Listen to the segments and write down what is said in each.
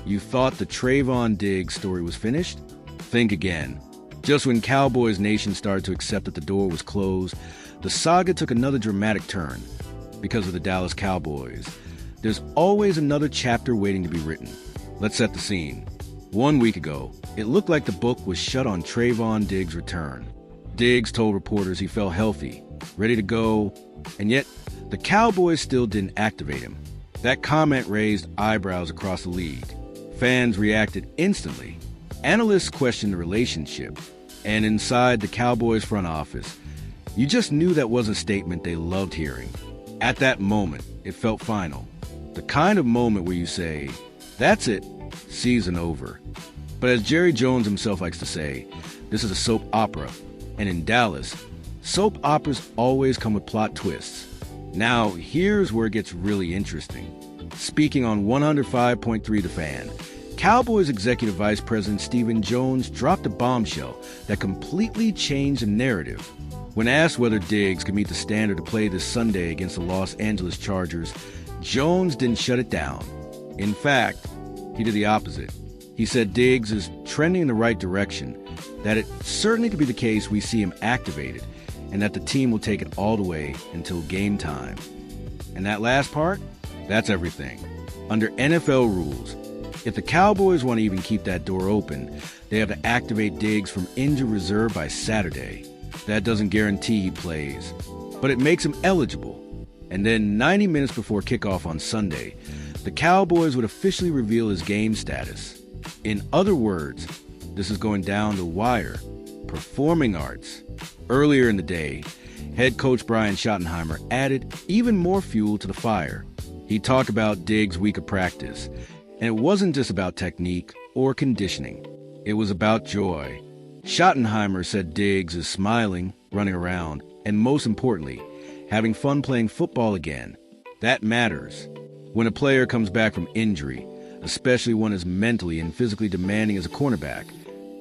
You thought the Trevon Diggs story was finished? Think again. Just when Cowboys Nation started to accept that the door was closed, the saga took another dramatic turn. Because of the Dallas Cowboys, there's always another chapter waiting to be written. Let's set the scene. 1 week ago, it looked like the book was shut on Trevon Diggs' return. Diggs told reporters he felt healthy, ready to go, and yet the Cowboys still didn't activate him. That comment raised eyebrows across the league. Fans reacted instantly. Analysts questioned the relationship. And inside the Cowboys front office, you just knew that was a statement they loved hearing. At that moment, it felt final. The kind of moment where you say, that's it, season over. But as Jerry Jones himself likes to say, this is a soap opera. And in Dallas, soap operas always come with plot twists. Now, here's where it gets really interesting. Speaking on 105.3 The Fan, Cowboys Executive Vice President Stephen Jones dropped a bombshell that completely changed the narrative. When asked whether Diggs could meet the standard to play this Sunday against the Los Angeles Chargers, Jones didn't shut it down. In fact, he did the opposite. He said Diggs is trending in the right direction, that it certainly could be the case we see him activated, and that the team will take it all the way until game time. And that last part? That's everything. Under NFL rules, if the Cowboys want to even keep that door open, they have to activate Diggs from injured reserve by Saturday. That doesn't guarantee he plays, but it makes him eligible. And then 90 minutes before kickoff on Sunday, the Cowboys would officially reveal his game status. In other words, this is going down the wire. Performing arts. Earlier in the day, head coach Brian Schottenheimer added even more fuel to the fire. He talked about Diggs' week of practice, and it wasn't just about technique or conditioning. It was about joy. Schottenheimer said Diggs is smiling, running around, and most importantly, having fun playing football again. That matters. When a player comes back from injury, especially one as mentally and physically demanding as a cornerback,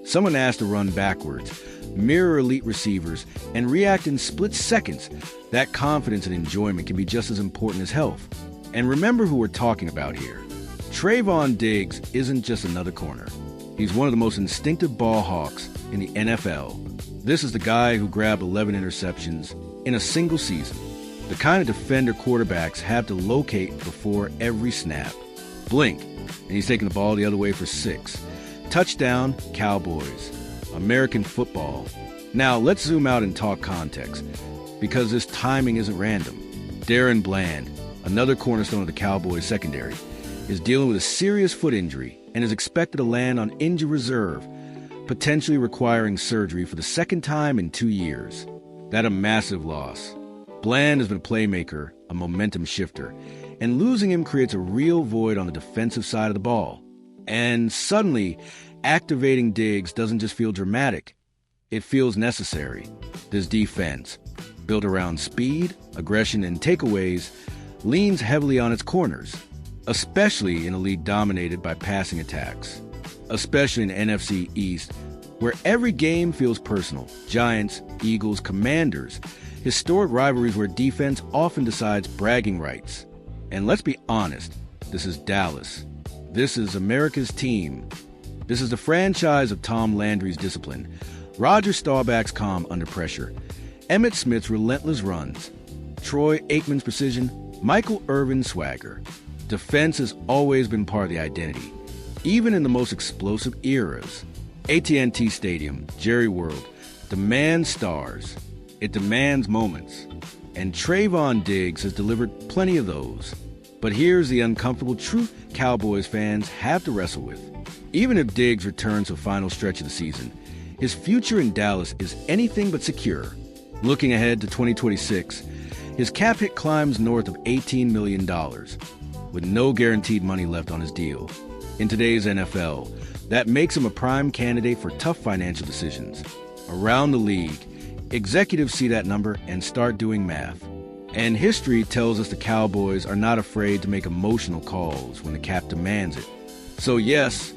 someone has to run backwards, mirror elite receivers, and react in split seconds. That confidence and enjoyment can be just as important as health. And remember who we're talking about here. Trevon Diggs isn't just another corner. He's one of the most instinctive ball hawks in the NFL. This is the guy who grabbed 11 interceptions in a single season. The kind of defender quarterbacks have to locate before every snap. Blink, and he's taking the ball the other way for 6. Touchdown, Cowboys. American football. Now, let's zoom out and talk context, because this timing isn't random. Darren Bland, another cornerstone of the Cowboys secondary, is dealing with a serious foot injury and is expected to land on injured reserve, potentially requiring surgery for the second time in 2 years. That's a massive loss. Bland has been a playmaker, a momentum shifter, and losing him creates a real void on the defensive side of the ball. And suddenly, activating Diggs doesn't just feel dramatic, it feels necessary. This defense, built around speed, aggression, and takeaways, leans heavily on its corners, especially in a league dominated by passing attacks, especially in NFC East, where every game feels personal. Giants, Eagles, Commanders, historic rivalries where defense often decides bragging rights. And let's be honest, this is Dallas. This is America's team. This is the franchise of Tom Landry's discipline, Roger Staubach's calm under pressure, Emmitt Smith's relentless runs, Troy Aikman's precision, Michael Irvin's swagger. Defense has always been part of the identity, even in the most explosive eras. AT&T Stadium, Jerry World, demands stars. It demands moments. And Trevon Diggs has delivered plenty of those. But here's the uncomfortable truth Cowboys fans have to wrestle with. Even if Diggs returns to the final stretch of the season, his future in Dallas is anything but secure. Looking ahead to 2026, his cap hit climbs north of $18 million, with no guaranteed money left on his deal. In today's NFL, that makes him a prime candidate for tough financial decisions. Around the league, executives see that number and start doing math. And history tells us the Cowboys are not afraid to make emotional calls when the cap demands it. So yes,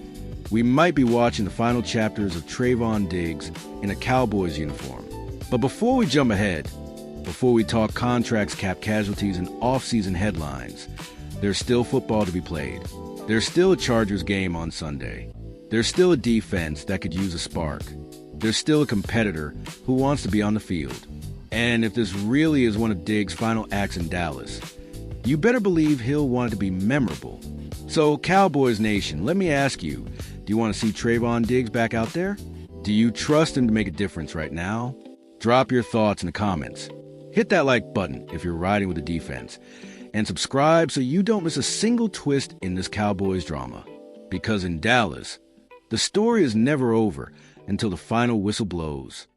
we might be watching the final chapters of Trevon Diggs in a Cowboys uniform. But before we jump ahead, before we talk contracts, cap casualties, and off-season headlines, there's still football to be played. There's still a Chargers game on Sunday. There's still a defense that could use a spark. There's still a competitor who wants to be on the field. And if this really is one of Diggs' final acts in Dallas, you better believe he'll want it to be memorable. So, Cowboys Nation, let me ask you, do you want to see Trevon Diggs back out there? Do you trust him to make a difference right now? Drop your thoughts in the comments. Hit that like button if you're riding with the defense. And subscribe so you don't miss a single twist in this Cowboys drama. Because in Dallas, the story is never over until the final whistle blows.